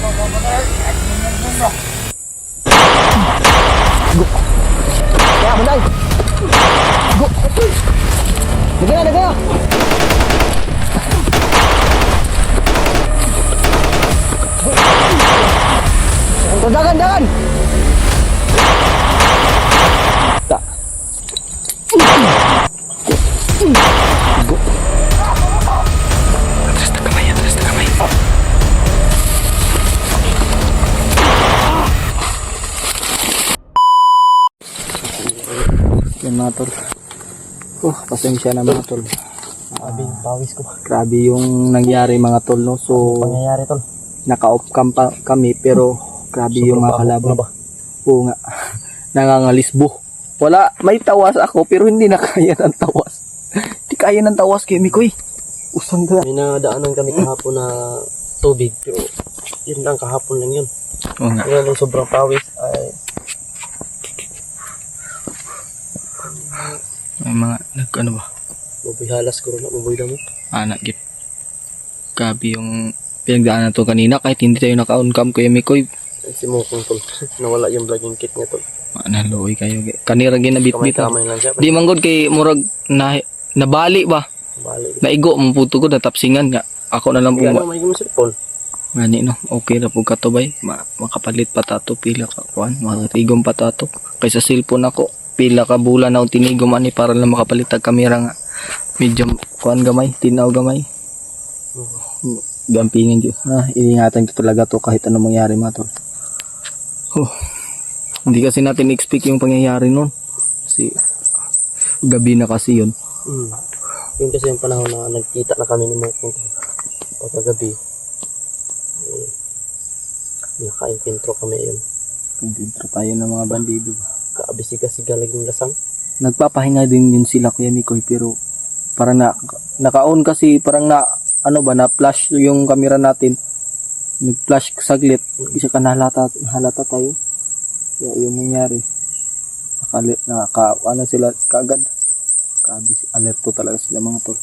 Go. Ya, benar. Go. Negara, negara. Jangan, jangan. Tak. Go. Atrás de caballo, atrás de caballo. Yan mga tol. Pasensya na mga tol. Grabe yung pawis ko. Grabe yung nangyari mga tol, no. So Pangyayari tol. naka-off cam pa kami pero grabe yung mga kalaban. Oo nga. Nangangalisbo. Wala, may tawas ako pero hindi na kaya ng tawas. Hindi kaya ng tawas kay Mikoy. Usang ka. May nadaanan kami kahapon na tubig. Pero yun lang, kahapon lang yun. Oo nga. Ngayon nung sobrang pawis ay May mga ano ba? mabuhalas ko rin. Mabuhay mo. Anak git. Grabe yung pinagdaanan to kanina kahit hindi tayo naka-on cam Kuya Mikoy. Si Mokong tol. Nawala yung vlogging kit niya tol. Naloy kayo. Kanira ginabit-bit. Kamay-kamay lang siya. Di manggod kay murag nabali ba? Balik. Naigo mo puto ko natapsingan nga. Ako na lang Hindi po. ano, may gumang cellphone. Ngani no. Okay ra pug katubay. Makapalit pa tato pila ka kuan. Makatigom pa tato. Kaysa cellphone ako pila ka bulan na tinigom ani para lang makapalit tag kamera nga. Medyo kuan gamay, tinaw gamay. Gampingin jud. Iingatan ko talaga to kahit anong mangyari mga tol. Hindi kasi natin expect yung pangyayari noon. Kasi gabi na kasi yun. Yun kasi yung panahon na nagkita na kami ni Mokong pagkagabi. Naka-impintro kami yun. Intro tayo ng mga bandido. Kaabisiga-siga laging lasang. Nagpapahinga din yun sila Kuya Mikoy pero parang naka-on kasi parang na ano ba na flash yung camera natin. Nag-flash saglit. Isa ka nahalata tayo. So, yung nangyari. Ano sila kaagad. Alerto talaga sila mga tol.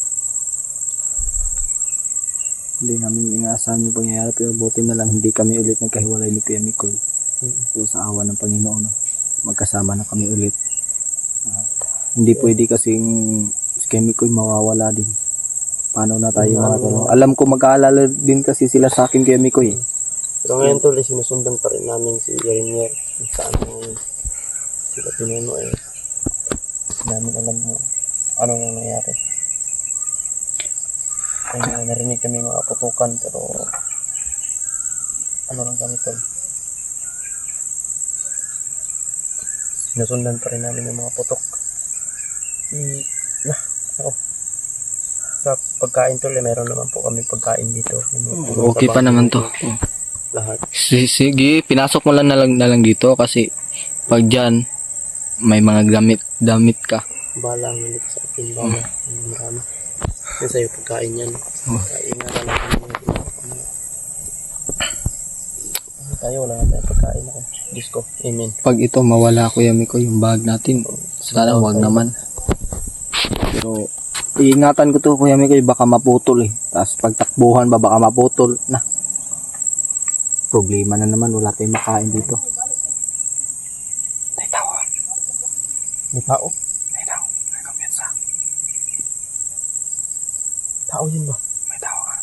Hindi namin inaasahan yung pangyayari pero buti na lang hindi kami ulit nagkahiwalay ni Kuya Mikoy. So, sa awa ng Panginoon, magkasama na kami ulit. Hindi pwede kasing si Kuya Mikoy mawawala din. Paano na tayo mga tol? Alam ko mag-aalala din kasi sila sa akin Kuya Mikoy. Pero ngayon tol, sinusundan pa rin namin si Yerinier. Saan ngayon sila pinuno eh. Namin alam mo anong nangyayari. Kaya narinig kami mga putukan pero ano lang kami tol. Sinusundan pa rin namin yung mga putok. Sa pagkain tol, meron naman po kami pagkain dito. Okay pa naman to. Lahat. Sige, pinasok mo lang na lang dito kasi pag dyan, may mga damit ka. Balang ulit sa akin, balang. Marami. Yan sa'yo pagkain yan. Ingatan natin tayo, wala na tayong pagkain ako. Diyos ko, amen. Pag ito mawala Kuya Mikoy yung bag natin, sana wag naman. Pero iingatan ko to Kuya Mikoy, baka maputol eh. Tapos pagtakbuhan ba baka maputol na. Problema na naman, wala tayong makain dito. May tao. May tao? May tao. May kumpiyansa. Tao yun ba? May tao ka.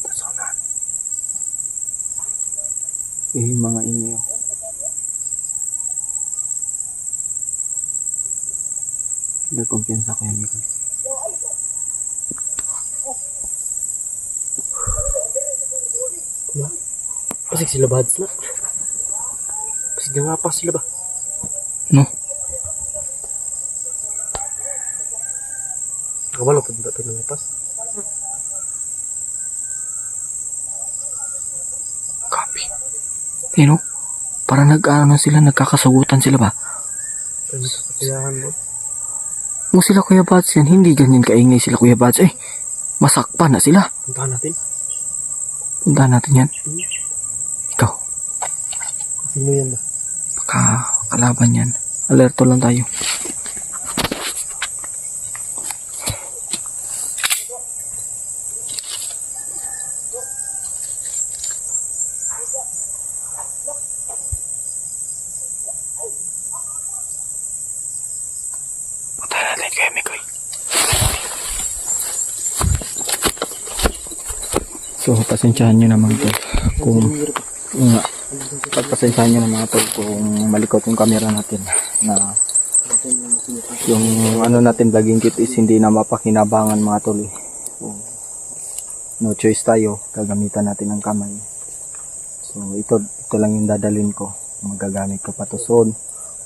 Tasunan. Mga inyo. May kumpiyansa Kuya Mikoy. Pasig sila ba? Pasig nga pa sila ba? No? Kabalo pa dito ng lapas. Copy. Pero, parang nag-ano sila, nagkakasagutan sila ba? Ano sa kasiyahan mo? Kung sila Kuya Bats yan, hindi ganyan kaingay sila Kuya Bats. Masakpan na sila. Puntahan natin. Puntahan natin yan. Ikaw. Sino yan ba? Baka kalaban yan. Alerto lang tayo. Punta natin kay Mikoy. So, pasensyahan nyo naman po kung pagpasensyahan nyo naman po kung malikot yung camera natin na yung ano natin vlogging kit is hindi na mapakinabangan mga tol. So, no choice tayo, gagamitan natin ang kamay. So ito lang yung dadalhin ko, magagamit ko pa to. So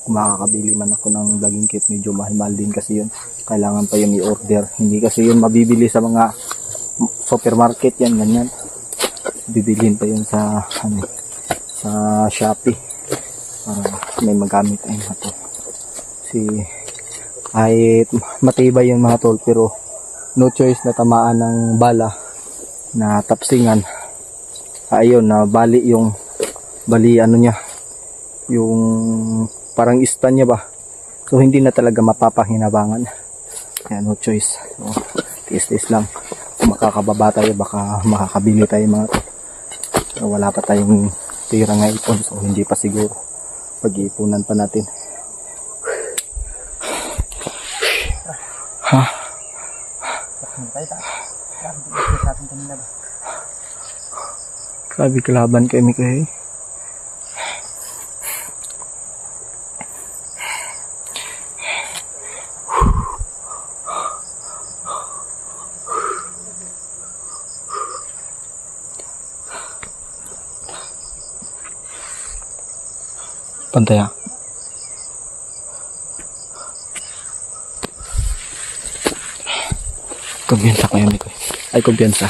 kung makakabili man ako ng vlogging kit, medyo mahal din kasi yun, kailangan pa yun i-order, hindi kasi yun mabibili sa mga supermarket yan, ganyan. Bibilhin pa yun sa ano, sa Shopee para may magamit ay ito. Si kahit matibay yung mga tol, pero no choice na tamaan ng bala na tapsingan. Ayun, na bali ano niya, yung parang ista niya ba. So hindi na talaga mapapahinabangan. Kaya no choice. So tiis-tiis lang. Kung makakababa tayo, baka makakabili tayo mga tol. So, wala pa tayong tira nga ipon, so hindi pa siguro. Pag-iipunan pa natin. Ha? Grabe kalaban kay Mikoy. Pantaya. Kumpiyansa kayo, Mikoy. Ay, kumpiyansa.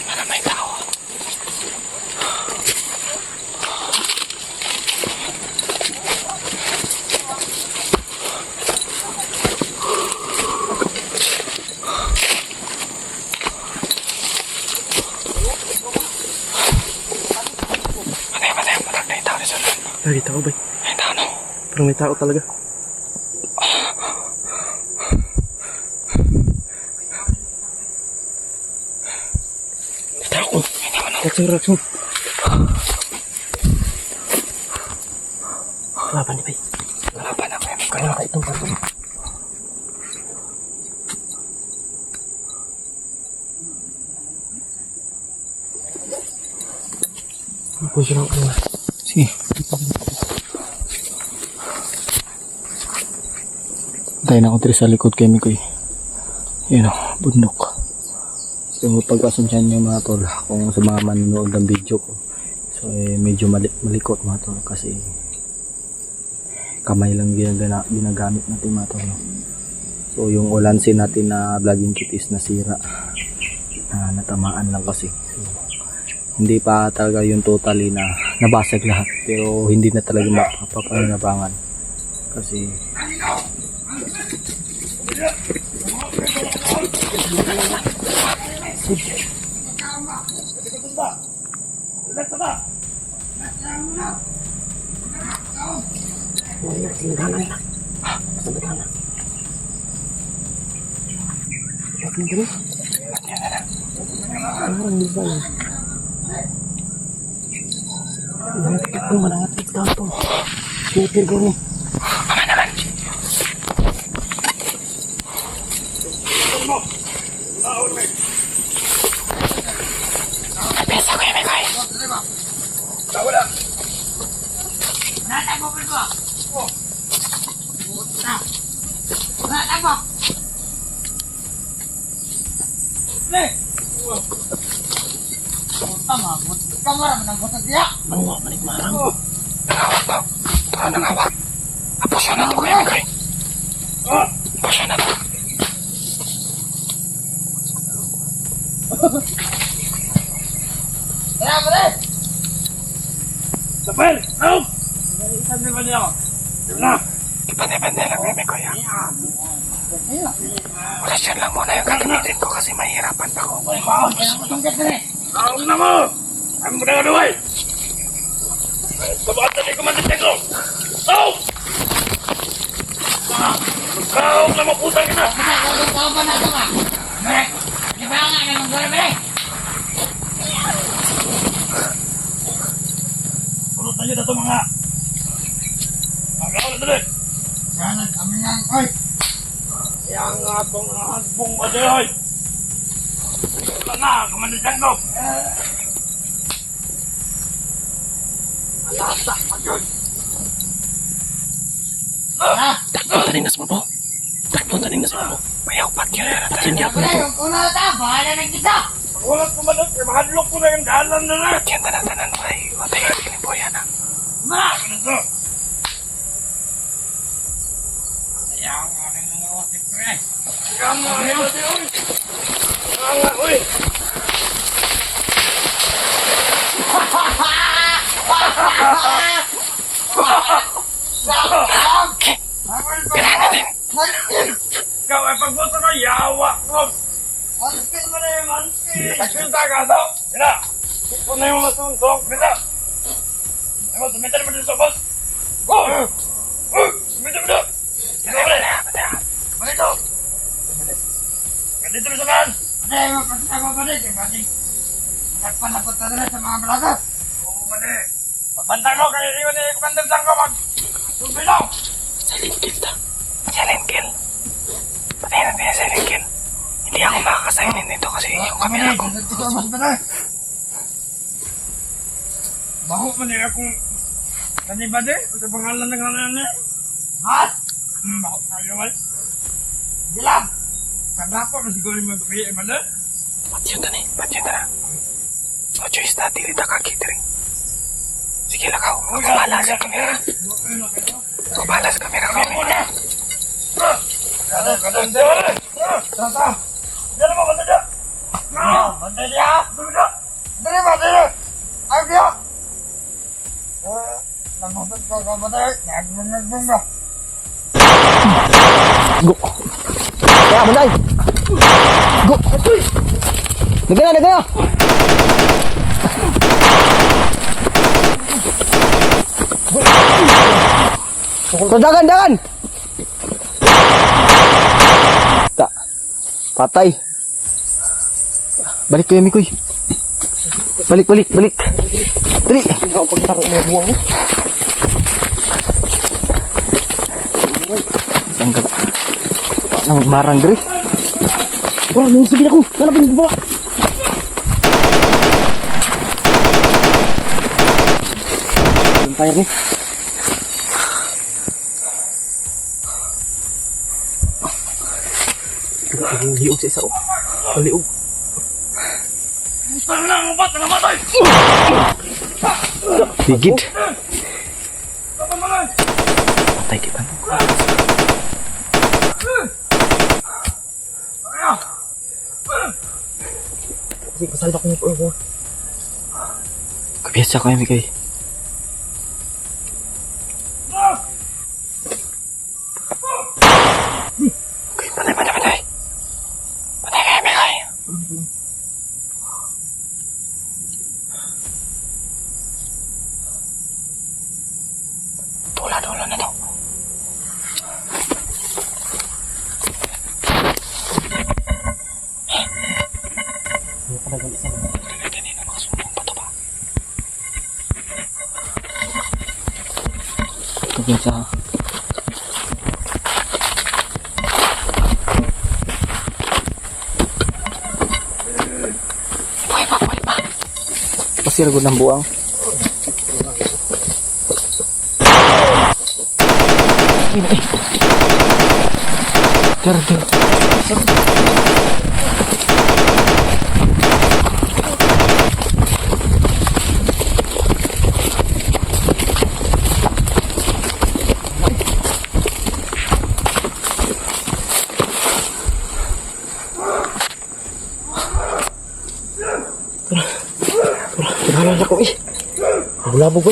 Para may tao. Lagi tao ba? May tao no? Parang may tao talaga. May tao ko. May tao no? Reaction. Laban ni bay. Laban ako yung Kaya ka itong pato. Ako siya lang ako. Sige. Tayo na ako dito sa likod kay Mikoy. Yun o, bundok. So pagpasensyahan nyo mga tol kung sa mga manonood ng video ko. So medyo malikot mga tol kasi kamay lang ginagamit natin mga tol. No? So yung ulansin natin na vlogging kit is nasira. Natamaan lang kasi. So, hindi pa talaga yung totally na nabasag lahat, pero hindi na talaga mapapanginabangan kasi Kung manangatid ka ito. Sniper ko ni. mama naman. Pesa ko yung Mikoy. Manguha manik marang. Nangawat ba? Tara nangawat. Apusyonan ko yung Mikoy. Apusyonan ko. Sapel! Help! Sabi ba niya ako? Diba na? Ipande-pande lang yung Mikoy. Orasyon lang muna yung gagamitin ko kasi mahirapan pa ko. Taong na mo! Ang mo na galuway! Sabakat na di kumandit ko! Taong! Taong na maputang ina! ba na ito ka? Bere! Di ba nga naman gawin, Bere? Pulutan nyo na ito mga... Magkakaw na dali! Sana kami nga, oy! Yang nga itong hasbong ba dali, oy! Wala na, kamanisan ko! Alasa, pagod! Takbo tanin na sa mo. Takbo tanin na sa mo. Mayaw pat yun. Tatyan niya ako na to. Una na ta, bahala na kita! Walang kumadot, mahadlok ko na yung dalan na na. Tatyan tanan ay. Watay ka kini po yan. Ma! Ano to? Ayaw nga rin mga wasip ko eh. Kama, ayaw si Uy. Kama, Uy. Kailangan din. Ikaw ay pagbuto ka, yawa ko. Manskil mo na yung manskil! Nagsinta ka to. Bila. Ito na yung masuntok. Bila. Ano, tumitan mo dito sa boss. Oh! Oh! Tumitan mo dito. Ito mo dito. Malito. Ganito mo sa kaan. Ano yung pagkakaba pa rin? Kasi nagpanapot na rin sa mga blagas. Oo, mali. Pagbantay mo, kaya iwan ni Commander Sangko mag... Tumbinaw. Silent kill ta. Silent kill. Patay na tayo silent kill. Hindi ako makakasignin nito kasi yung camera ko. Mas ba na? Baho man niya akong... Kanibade? O sa pangalan ng kanan niya? Mas! Baho na yun. Bilang! Kadapo na siguro yung mga tumiye, man. Patyon na. O choice na, dili ta ka catering. Sige lakaw. Ako bahala sa camera. Ako bahala sa camera ko. Kadang dia. Tata. Dia mau bantu dia. Banda dia! Bantu dia. Dari mana dia? Ayo dia. Namutot ko ka ba tayo? Nagbungagbung ba? Go. Kaya banday. Go. Nagaya. Dagan. Tak. Patay. Balik kayo, Mikoy. Balik. Dali. Ikaw pagtaro mo buwang. Saan ka ba? Nang marang diri. Wala, nung sabihin ako. Lalapin mo ba? Yung fire ni. Liog sa isa o. Liog. Tanang ubat na matay. Higit. Patay kita. Kasi kasalba ko niya po. Kabiasa ko, Mikoy. Okay, patay. Patay kayo, Mikoy. Dula na to. Kanina makasumpong pa to ba? Kabiasa. Buhay pa. Pasir ko ng buang. Jar. Kailangan ako eh. Bulabog ko.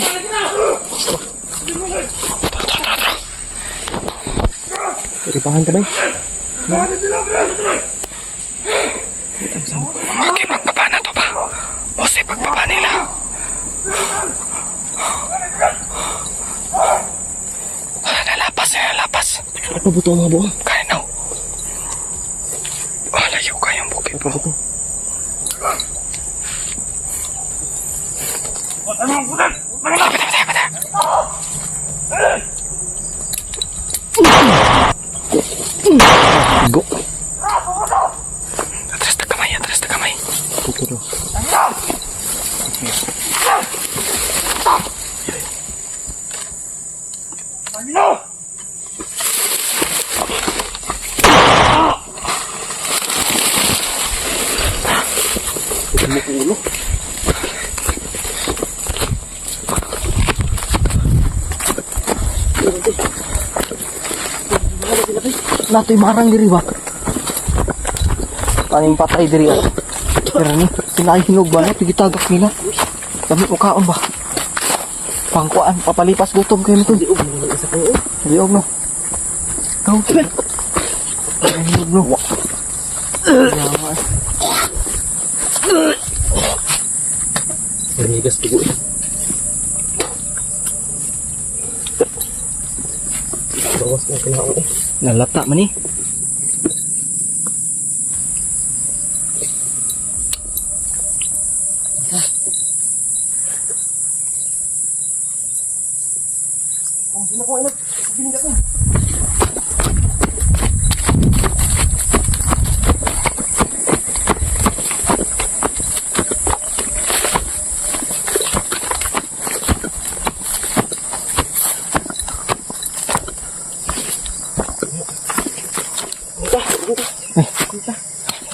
Iripahan ka ba eh? Okay, pagbaba na to ba? O say pagbaba nila. Nalapas. Ano buto mga buong? Kaya na. Ito ba ito? Ano ang putan? Go. Atras na kamay. Ito daw. Ano? Ito mo kong ulo. Natoy marang diri ba? Paning patay diri ah. Pero ni, pinahinog ba na, pigitagak nila. Dami ko kaon ba? Pangkuan, papalipas gutom kayo nito. Hindi, ulo isa ko. Diog no. Kau kira. Pinahinog no. Nanigas tigo eh. Bawas na kinaon eh. Nalata man ni.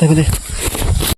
Tayo ko dito.